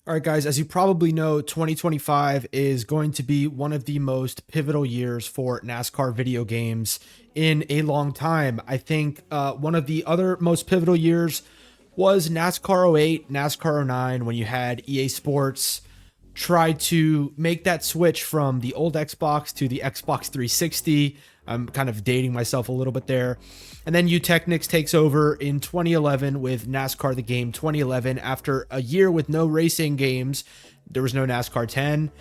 All right, guys, as you probably know, 2025 is going to be one of the most pivotal years for NASCAR video games in a long time. I think one of the other most pivotal years was NASCAR '08, NASCAR '09, when you had EA Sports try to make that switch from the old Xbox to the Xbox 360. I'm kind of dating myself a little bit there. And then Technics takes over in 2011 with NASCAR the Game 2011. After a year with no racing games, there was no NASCAR 10.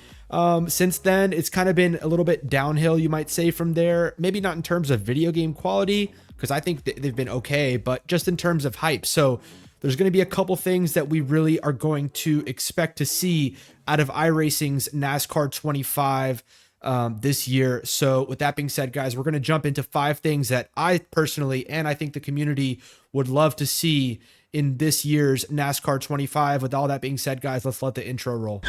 Since then, it's kind of been a little bit downhill, you might say, from there. Maybe not in terms of video game quality, because I think they've been okay, but just in terms of hype. So there's going to be a couple things that we really are going to expect to see out of iRacing's NASCAR 25 this year. So with that being said, guys, we're going to jump into 5 things that I personally, and I think the community would love to see in this year's NASCAR 25. With all that being said, guys, let's let the intro roll.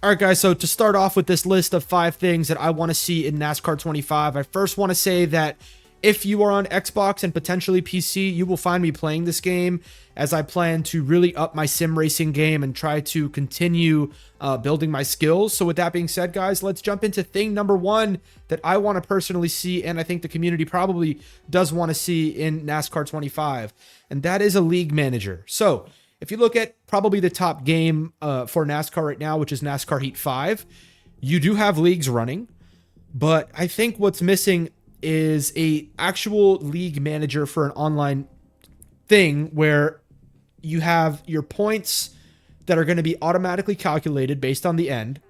All right, guys, so to start off with this list of 5 things that I want to see in NASCAR 25, I first want to say that if you are on Xbox and potentially PC, you will find me playing this game, as I plan to really up my sim racing game and try to continue building my skills. So with that being said, guys, let's jump into thing number 1 that I want to personally see, and I think the community probably does want to see in NASCAR 25, and that is a league manager. So if you look at probably the top game for NASCAR right now, which is NASCAR Heat 5, you do have leagues running, but I think what's missing is a actual league manager for an online thing where you have your points that are going to be automatically calculated based on the end.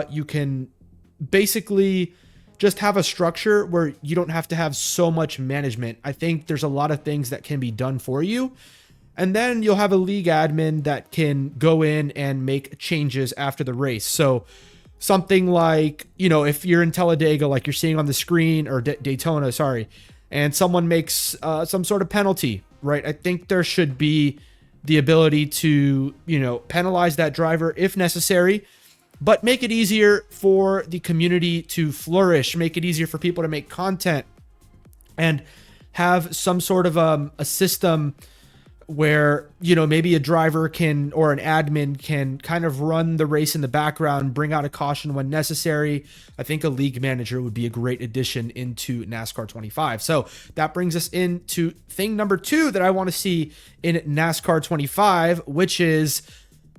You can basically just have a structure where you don't have to have so much management. I think there's a lot of things that can be done for you. And then you'll have a league admin that can go in and make changes after the race. So something like, if you're in Talladega, like you're seeing on the screen, or Daytona, sorry, and someone makes some sort of penalty, right? I think there should be the ability to, penalize that driver if necessary, but make it easier for the community to flourish, make it easier for people to make content, and have some sort of a system where, maybe a driver can, or an admin can kind of run the race in the background, bring out a caution when necessary. I think a league manager would be a great addition into NASCAR 25. So that brings us into thing number 2 that I want to see in NASCAR 25, which is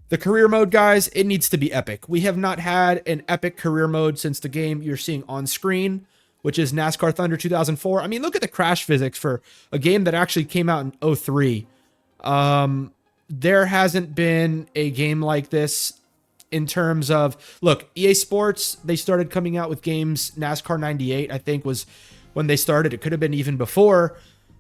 the career mode, guys. It needs to be epic. We have not had an epic career mode since the game you're seeing on screen, which is NASCAR Thunder 2004. I mean, look at the crash physics for a game that actually came out in '03. There hasn't been a game like this in terms of, look, EA Sports, they started coming out with games. NASCAR 98, I think, was when they started. It could have been even before,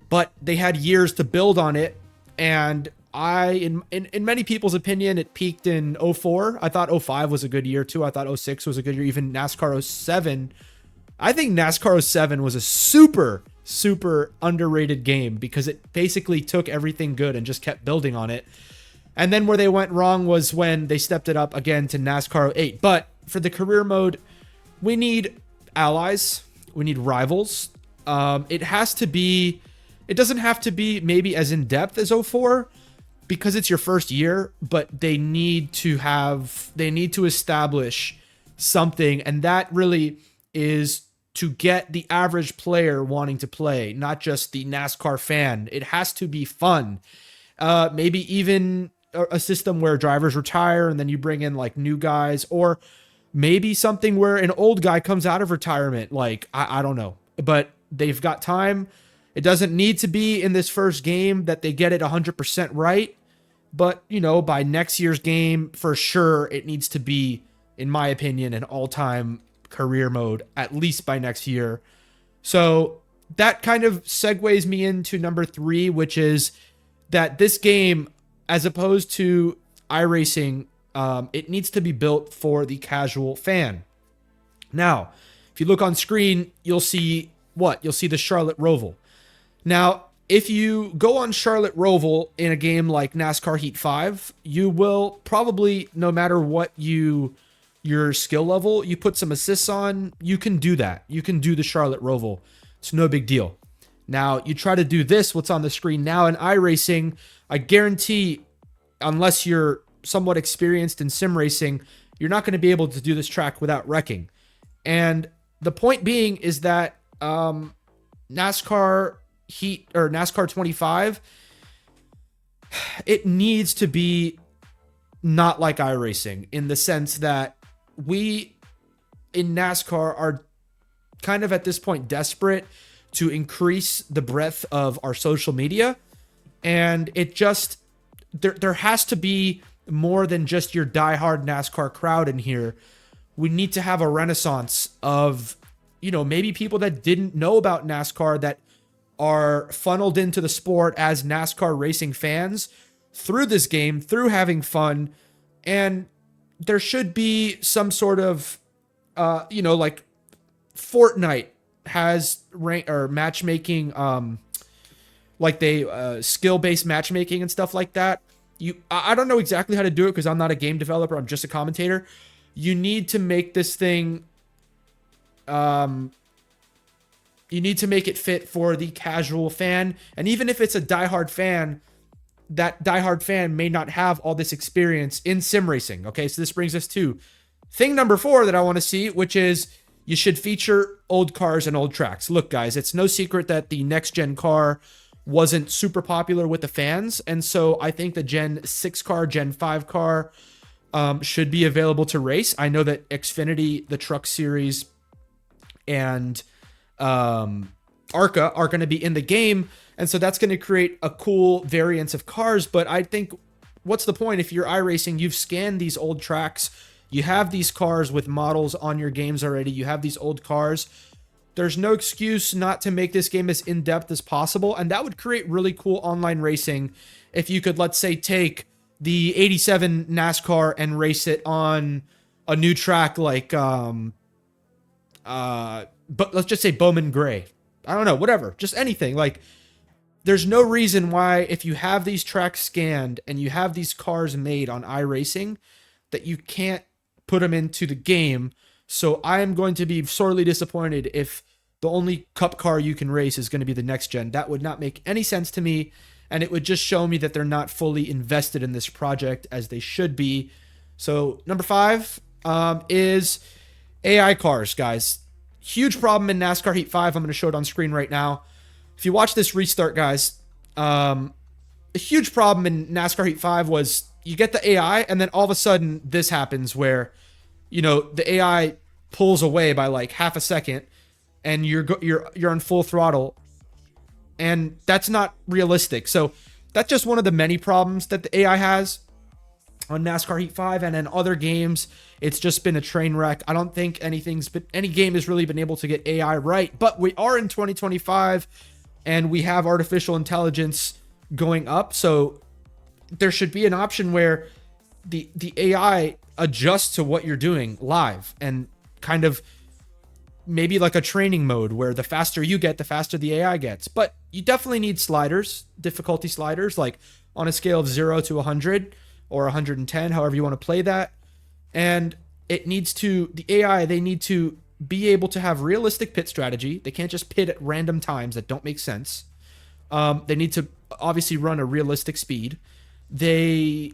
but they had years to build on it. And in many people's opinion, it peaked in '04. I thought '05 was a good year too. I thought '06 was a good year. Even NASCAR '07. I think NASCAR '07 was a super underrated game because it basically took everything good and just kept building on it. And then where they went wrong was when they stepped it up again to NASCAR '08. But for the career mode, we need allies, we need rivals. It doesn't have to be maybe as in depth as '04 because it's your first year, but they need to establish something, and that really is to get the average player wanting to play, not just the NASCAR fan. It has to be fun. Maybe even a system where drivers retire and then you bring in like new guys, or maybe something where an old guy comes out of retirement. Like, I don't know, but they've got time. It doesn't need to be in this first game that they get it 100% right. But, by next year's game, for sure, it needs to be, in my opinion, an all-time career mode, at least by next year. So that kind of segues me into number 3, which is that this game, as opposed to iRacing, it needs to be built for the casual fan. Now, if you look on screen, you'll see what? You'll see the Charlotte Roval. Now, if you go on Charlotte Roval in a game like NASCAR Heat 5, you will probably, no matter what you your skill level, you put some assists on, you can do that. You can do the Charlotte Roval. It's no big deal. Now, you try to do this, what's on the screen now in iRacing, I guarantee, unless you're somewhat experienced in sim racing, you're not going to be able to do this track without wrecking. And the point being is that NASCAR Heat or NASCAR 25, it needs to be not like iRacing in the sense that we in NASCAR are kind of at this point desperate to increase the breadth of our social media. And it just, there has to be more than just your diehard NASCAR crowd in here. We need to have a renaissance of, you know, maybe people that didn't know about NASCAR that are funneled into the sport as NASCAR racing fans through this game, through having fun. And there should be some sort of, you know, like Fortnite has rank or matchmaking, like they skill-based matchmaking and stuff like that. I don't know exactly how to do it because I'm not a game developer. I'm just a commentator. You need to make this thing, you need to make it fit for the casual fan. And even if it's a diehard fan, that diehard fan may not have all this experience in sim racing. Okay, so this brings us to thing number 4 that I want to see, which is you should feature old cars and old tracks. Look, guys, it's no secret that the next gen car wasn't super popular with the fans. And so I think the Gen 6 car, Gen 5 car should be available to race. I know that Xfinity, the Truck Series, and ARCA are going to be in the game. And so that's going to create a cool variance of cars. But I think, what's the point if you're iRacing? You've scanned these old tracks. You have these cars with models on your games already. You have these old cars. There's no excuse not to make this game as in-depth as possible. And that would create really cool online racing if you could, let's say, take the 87 NASCAR and race it on a new track like, but let's just say Bowman Gray. I don't know, whatever, just anything. Like, there's no reason why, if you have these tracks scanned and you have these cars made on iRacing, that you can't put them into the game. So I am going to be sorely disappointed if the only cup car you can race is going to be the next gen. That would not make any sense to me. And it would just show me that they're not fully invested in this project as they should be. So number 5 is AI cars, guys. Huge problem in NASCAR Heat 5. I'm going to show it on screen right now. If you watch this restart, guys, a huge problem in NASCAR Heat 5 was you get the AI and then all of a sudden this happens where, you know, the AI pulls away by like half a second and you're on full throttle, and that's not realistic. So that's just one of the many problems that the AI has on NASCAR Heat 5, and in other games it's just been a train wreck. I don't think any game has really been able to get AI right, but we are in 2025 and we have artificial intelligence going up, so there should be an option where the AI adjusts to what you're doing live, and kind of maybe like a training mode where the faster you get, the faster the AI gets. But you definitely need sliders, difficulty sliders, like on a scale of 0 to 100 or 110, however you want to play that. And it needs to, the AI, they need to be able to have realistic pit strategy. They can't just pit at random times that don't make sense. They need to obviously run a realistic speed. There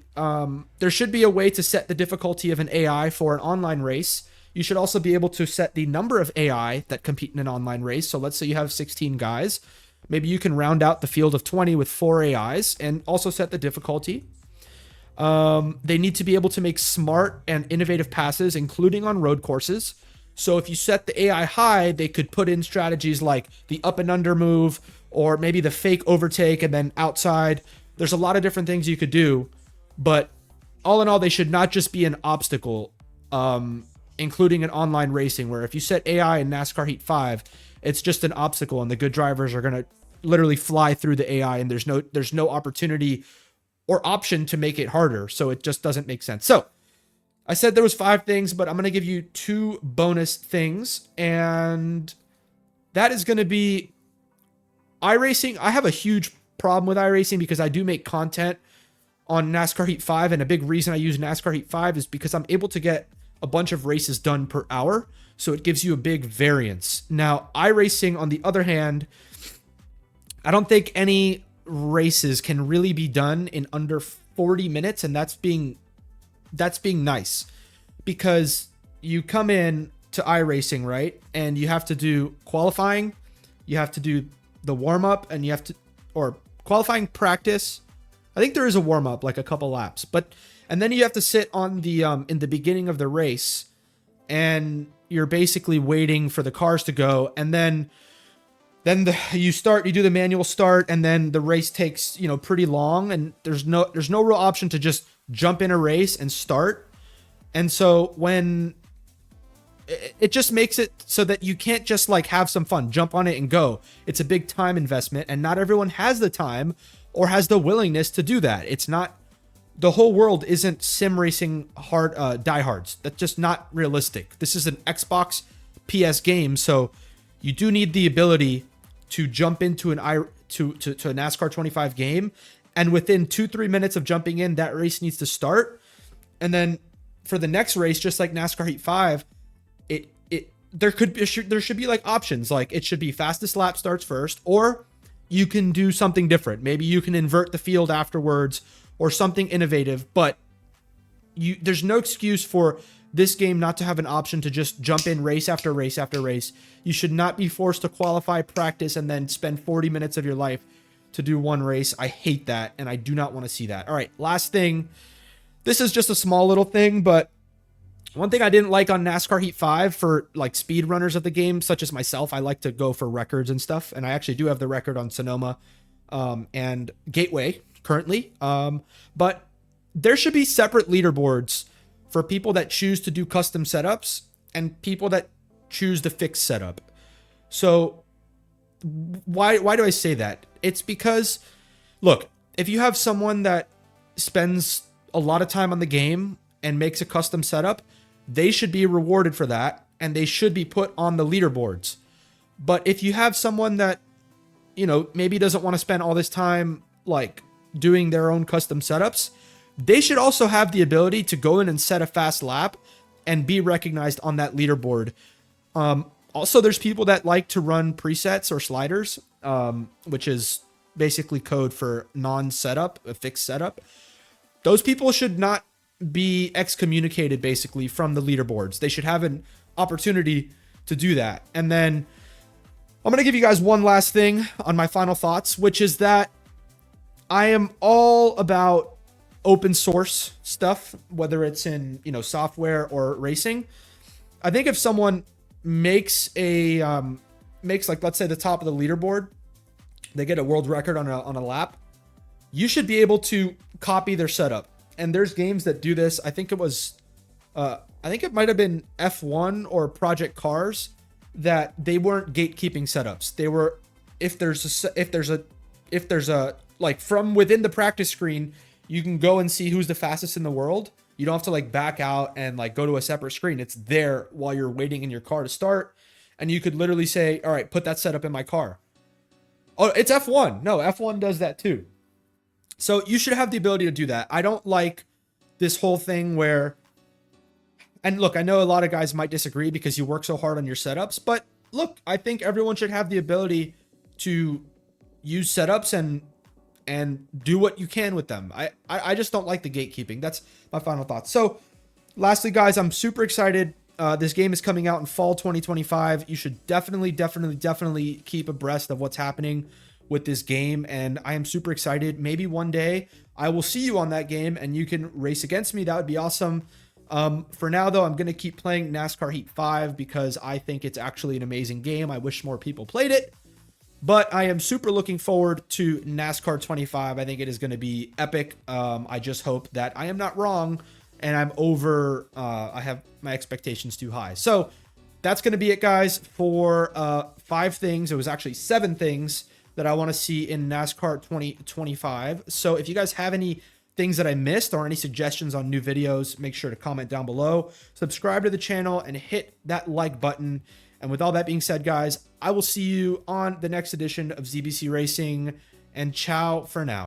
should be a way to set the difficulty of an AI for an online race. You should also be able to set the number of AI that compete in an online race. So let's say you have 16 guys. Maybe you can round out the field of 20 with 4 AIs and also set the difficulty. They need to be able to make smart and innovative passes, including on road courses. So if you set the AI high, they could put in strategies like the up and under move, or maybe the fake overtake and then outside. There's a lot of different things you could do, but all in all, they should not just be an obstacle, including in online racing, where if you set AI in NASCAR Heat 5, it's just an obstacle and the good drivers are going to literally fly through the AI, and there's no opportunity or option to make it harder. So it just doesn't make sense. So I said there was 5 things, but I'm going to give you 2 bonus things, and that is going to be iRacing. I have a huge problem with iRacing because I do make content on NASCAR Heat 5, and a big reason I use NASCAR Heat 5 is because I'm able to get a bunch of races done per hour. So it gives you a big variance. Now, iRacing, on the other hand, I don't think any races can really be done in under 40 minutes. And that's being nice, because you come in to iRacing, right? And you have to do qualifying, you have to do the warm up, and you have to, or qualifying, practice. I think there is a warm up, like a couple laps, and then you have to sit on the, in the beginning of the race, and you're basically waiting for the cars to go. And then you do the manual start, and then the race takes, pretty long, and there's no real option to just jump in a race and start. And so when it just makes it so that you can't just like have some fun, jump on it and go. It's a big time investment, and not everyone has the time or has the willingness to do that. It's not, the whole world isn't sim racing diehards. That's just not realistic. This is an Xbox PS game, so you do need the ability to jump into to a NASCAR 25 game, and within 2-3 minutes of jumping in, that race needs to start. And then for the next race, just like NASCAR Heat 5, there should be like options. Like, it should be fastest lap starts first, or you can do something different. Maybe you can invert the field afterwards, or something innovative. But there's no excuse for this game not to have an option to just jump in race after race after race. You should not be forced to qualify, practice, and then spend 40 minutes of your life to do one race. I hate that, and I do not want to see that. All right, last thing. This is just a small little thing, but one thing I didn't like on NASCAR Heat 5 for like speed runners of the game, such as myself, I like to go for records and stuff. And I actually do have the record on Sonoma and Gateway currently. But there should be separate leaderboards for people that choose to do custom setups and people that choose the fixed setup. So why do I say that? It's because, look, if you have someone that spends a lot of time on the game and makes a custom setup, they should be rewarded for that, and they should be put on the leaderboards. But if you have someone that, maybe doesn't want to spend all this time like doing their own custom setups, they should also have the ability to go in and set a fast lap and be recognized on that leaderboard. Also, there's people that like to run presets or sliders, which is basically code for non-setup, a fixed setup. Those people should not be excommunicated basically from the leaderboards. They should have an opportunity to do that. And then I'm going to give you guys one last thing on my final thoughts, which is that I am all about open source stuff, whether it's in, software or racing. I think if someone makes like, let's say the top of the leaderboard, they get a world record on a lap, you should be able to copy their setup. And there's games that do this. I think it might have been F1 or Project Cars, that they weren't gatekeeping setups. They were, if there's a like from within the practice screen, you can go and see who's the fastest in the world. You don't have to like back out and like go to a separate screen. It's there while you're waiting in your car to start. And you could literally say, all right, put that setup in my car. Oh, it's F1. No, F1 does that too. So you should have the ability to do that. I don't like this whole thing where, and look, I know a lot of guys might disagree because you work so hard on your setups, but look, I think everyone should have the ability to use setups and do what you can with them. I just don't like the gatekeeping. That's my final thoughts. So lastly, guys, I'm super excited. This game is coming out in fall 2025. You should definitely keep abreast of what's happening with this game, and I am super excited. Maybe one day I will see you on that game and you can race against me. That would be awesome. For now though, I'm going to keep playing NASCAR Heat 5 because I think it's actually an amazing game. I wish more people played it, but I am super looking forward to NASCAR 25. I think it is going to be epic. I just hope that I am not wrong and I have my expectations too high. So that's going to be it, guys, for 5 things. It was actually 7 things that I want to see in NASCAR 2025. So if you guys have any things that I missed or any suggestions on new videos, make sure to comment down below, subscribe to the channel, and hit that like button. And with all that being said, guys, I will see you on the next edition of ZBC Racing, and ciao for now.